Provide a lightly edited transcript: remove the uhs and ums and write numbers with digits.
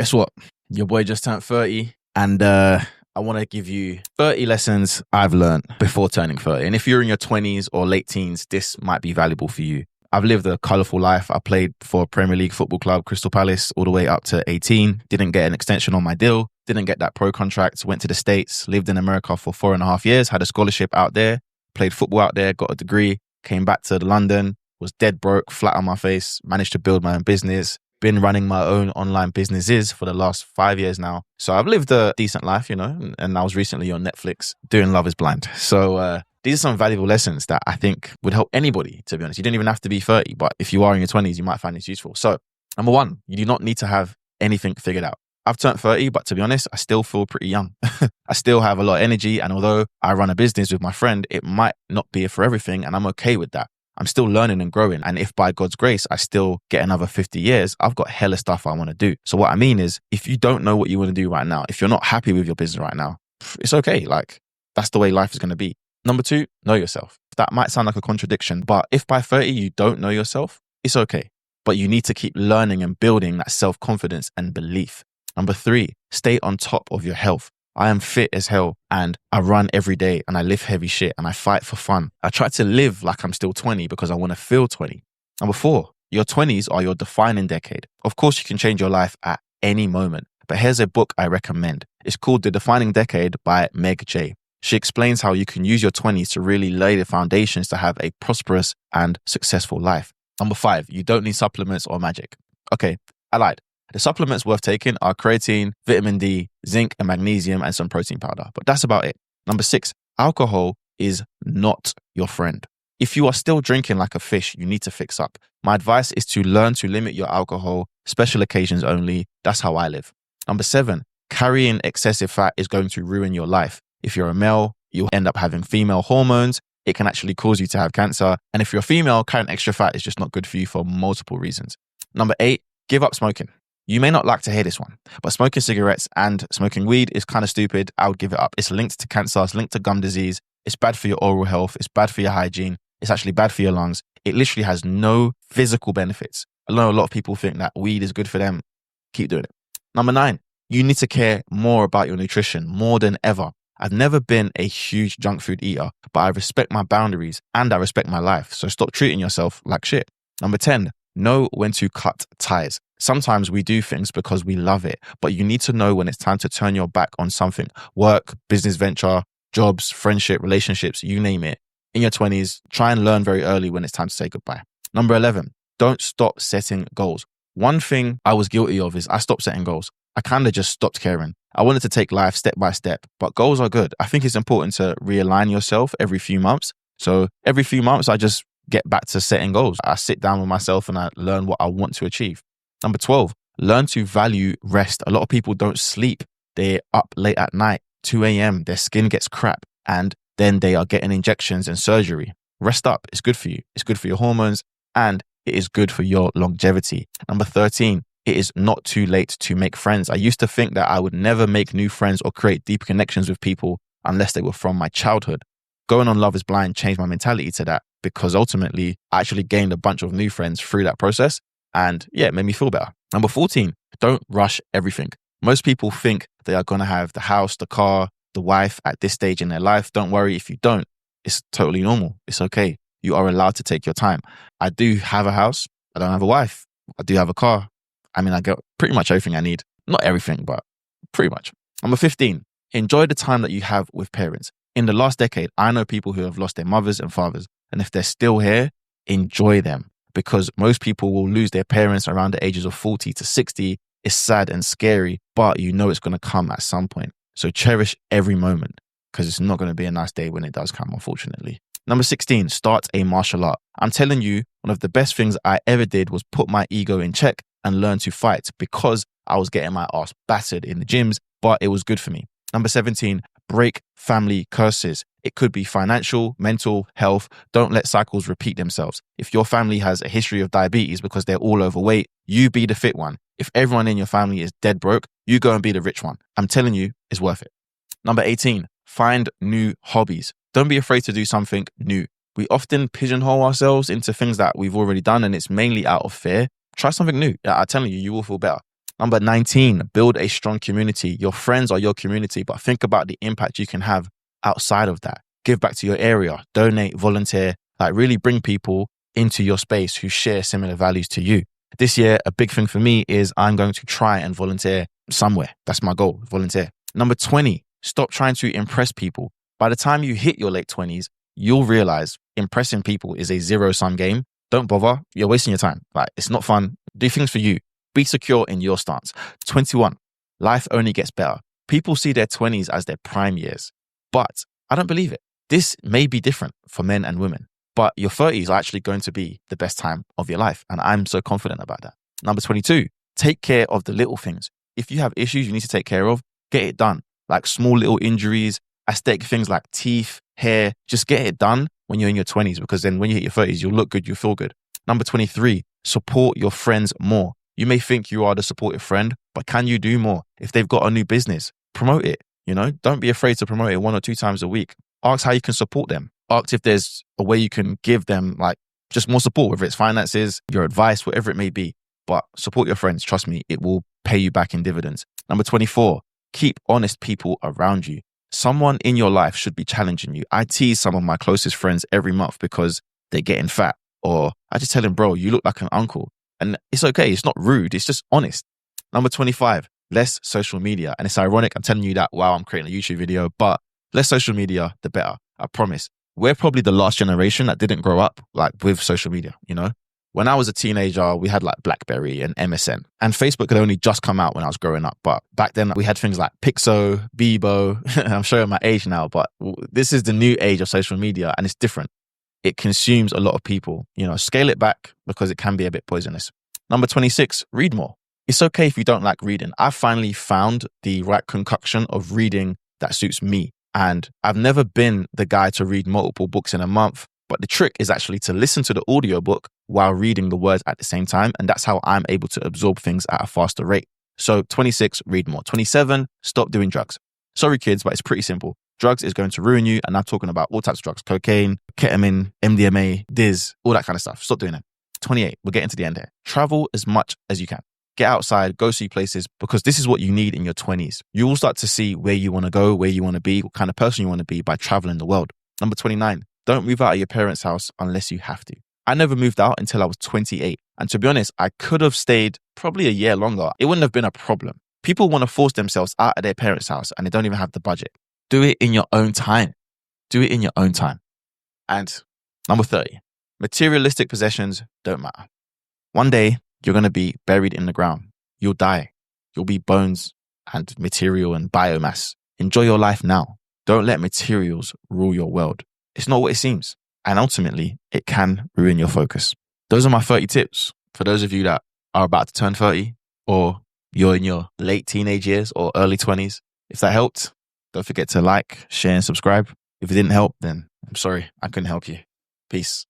Guess what? Your boy just turned 30 and I want to give you 30 lessons I've learned before turning 30. And if you're in your 20s or late teens, this might be valuable for you. I've lived a colourful life. I played for a Premier League football club, Crystal Palace, all the way up to 18. Didn't get an extension on my deal. Didn't get that pro contract. Went to the States, lived in America for 4.5 years, had a scholarship out there, played football out there, got a degree, came back to London, was dead broke, flat on my face, managed to build my own business, been running my own online businesses for the last 5 years now. So I've lived a decent life, you know, and I was recently on Netflix doing Love is Blind. So these are some valuable lessons that I think would help anybody, to be honest. You don't even have to be 30, but if you are in your 20s, you might find this useful. So number one, you do not need to have anything figured out. I've turned 30, but to be honest, I still feel pretty young. I still have a lot of energy. And although I run a business with my friend, it might not be for everything. And I'm okay with that. I'm still learning and growing. And if by God's grace, I still get another 50 years, I've got hella stuff I want to do. So what I mean is, if you don't know what you want to do right now, if you're not happy with your business right now, it's okay. Like, that's the way life is going to be. Number two, know yourself. That might sound like a contradiction, but if by 30 you don't know yourself, it's okay. But you need to keep learning and building that self-confidence and belief. Number three, stay on top of your health. I am fit as hell and I run every day and I lift heavy shit and I fight for fun. I try to live like I'm still 20 because I want to feel 20. Number four, your 20s are your defining decade. Of course, you can change your life at any moment, but here's a book I recommend. It's called The Defining Decade by Meg J. She explains how you can use your 20s to really lay the foundations to have a prosperous and successful life. Number five, you don't need supplements or magic. Okay, I lied. The supplements worth taking are creatine, vitamin D, zinc and magnesium, and some protein powder. But that's about it. Number six, alcohol is not your friend. If you are still drinking like a fish, you need to fix up. My advice is to learn to limit your alcohol, special occasions only. That's how I live. Number seven, carrying excessive fat is going to ruin your life. If you're a male, you'll end up having female hormones. It can actually cause you to have cancer. And if you're a female, carrying extra fat is just not good for you for multiple reasons. Number eight, give up smoking. You may not like to hear this one, but smoking cigarettes and smoking weed is kind of stupid. I would give it up. It's linked to cancer. It's linked to gum disease. It's bad for your oral health. It's bad for your hygiene. It's actually bad for your lungs. It literally has no physical benefits. I know a lot of people think that weed is good for them. Keep doing it. Number nine, you need to care more about your nutrition more than ever. I've never been a huge junk food eater, but I respect my boundaries and I respect my life. So stop treating yourself like shit. Number 10, know when to cut ties. Sometimes we do things because we love it, but you need to know when it's time to turn your back on something. Work, business venture, jobs, friendship, relationships, you name it. In your 20s, try and learn very early when it's time to say goodbye. Number 11, don't stop setting goals. One thing I was guilty of is I stopped setting goals. I kind of just stopped caring. I wanted to take life step by step, but goals are good. I think it's important to realign yourself every few months. So every few months, I just get back to setting goals. I sit down with myself and I learn what I want to achieve. Number 12, learn to value rest. A lot of people don't sleep. They're up late at night, 2 a.m. Their skin gets crap and then they are getting injections and surgery. Rest up. It's good for you. It's good for your hormones and it is good for your longevity. Number 13, it is not too late to make friends. I used to think that I would never make new friends or create deep connections with people unless they were from my childhood. Going on Love is Blind changed my mentality to that because ultimately I actually gained a bunch of new friends through that process. And yeah, it made me feel better. Number 14, don't rush everything. Most people think they are going to have the house, the car, the wife at this stage in their life. Don't worry if you don't. It's totally normal. It's okay. You are allowed to take your time. I do have a house. I don't have a wife. I do have a car. I mean, I get pretty much everything I need. Not everything, but pretty much. Number 15, enjoy the time that you have with parents. In the last decade, I know people who have lost their mothers and fathers. And if they're still here, enjoy them. Because most people will lose their parents around the ages of 40 to 60. It's sad and scary, but you know it's going to come at some point. So cherish every moment because it's not going to be a nice day when it does come, unfortunately. Number 16, start a martial art. I'm telling you, one of the best things I ever did was put my ego in check and learn to fight because I was getting my ass battered in the gyms, but it was good for me. Number 17, break family curses. It could be financial, mental, health. Don't let cycles repeat themselves. If your family has a history of diabetes because they're all overweight, you be the fit one. If everyone in your family is dead broke, you go and be the rich one. I'm telling you, it's worth it. Number 18, find new hobbies. Don't be afraid to do something new. We often pigeonhole ourselves into things that we've already done and it's mainly out of fear. Try something new. I'm telling you, you will feel better. Number 19, build a strong community. Your friends are your community, but think about the impact you can have outside of that. Give back to your area, donate, volunteer, like really bring people into your space who share similar values to you. This year, a big thing for me is I'm going to try and volunteer somewhere. That's my goal, volunteer. Number 20, stop trying to impress people. By the time you hit your late 20s, you'll realize impressing people is a zero-sum game. Don't bother. You're wasting your time. Like, it's not fun. Do things for you. Be secure in your stance. 21, life only gets better. People see their 20s as their prime years, but I don't believe it. This may be different for men and women, but your 30s are actually going to be the best time of your life. And I'm so confident about that. Number 22, take care of the little things. If you have issues you need to take care of, get it done. Like small little injuries, aesthetic things like teeth, hair, just get it done when you're in your 20s, because then when you hit your 30s, you'll look good, you'll feel good. Number 23, support your friends more. You may think you are the supportive friend, but can you do more? If they've got a new business, promote it. Don't be afraid to promote it 1 or 2 times a week. Ask how you can support them. Ask if there's a way you can give them like just more support, whether it's finances, your advice, whatever it may be. But support your friends. Trust me, it will pay you back in dividends. Number 24, keep honest people around you. Someone in your life should be challenging you. I tease some of my closest friends every month because they're getting fat, or I just tell them, bro, you look like an uncle. And it's okay. It's not rude. It's just honest. Number 25, less social media. And it's ironic. I'm telling you that while I'm creating a YouTube video, but less social media, the better. I promise. We're probably the last generation that didn't grow up like with social media. When I was a teenager, we had like BlackBerry and MSN, and Facebook had only just come out when I was growing up. But back then we had things like Pixo, Bebo. I'm showing my age now, but this is the new age of social media and it's different. It consumes a lot of people. Scale it back because it can be a bit poisonous. Number 26, read more. It's okay if you don't like reading. I finally found the right concoction of reading that suits me. And I've never been the guy to read multiple books in a month. But the trick is actually to listen to the audiobook while reading the words at the same time. And that's how I'm able to absorb things at a faster rate. So 26, read more. 27, stop doing drugs. Sorry, kids, but it's pretty simple. Drugs is going to ruin you. And I'm talking about all types of drugs: cocaine, ketamine, MDMA, Diz, all that kind of stuff. Stop doing them. 28, we're getting to the end here. Travel as much as you can. Get outside, go see places, because this is what you need in your 20s. You will start to see where you want to go, where you want to be, what kind of person you want to be by traveling the world. Number 29, don't move out of your parents' house unless you have to. I never moved out until I was 28. And to be honest, I could have stayed probably a year longer. It wouldn't have been a problem. People want to force themselves out of their parents' house and they don't even have the budget. Do it in your own time. Do it in your own time. And number 30, materialistic possessions don't matter. One day, you're going to be buried in the ground. You'll die. You'll be bones and material and biomass. Enjoy your life now. Don't let materials rule your world. It's not what it seems. And ultimately, it can ruin your focus. Those are my 30 tips for those of you that are about to turn 30, or you're in your late teenage years or early 20s. If that helped, don't forget to like, share, and subscribe. If it didn't help, then I'm sorry, I couldn't help you. Peace.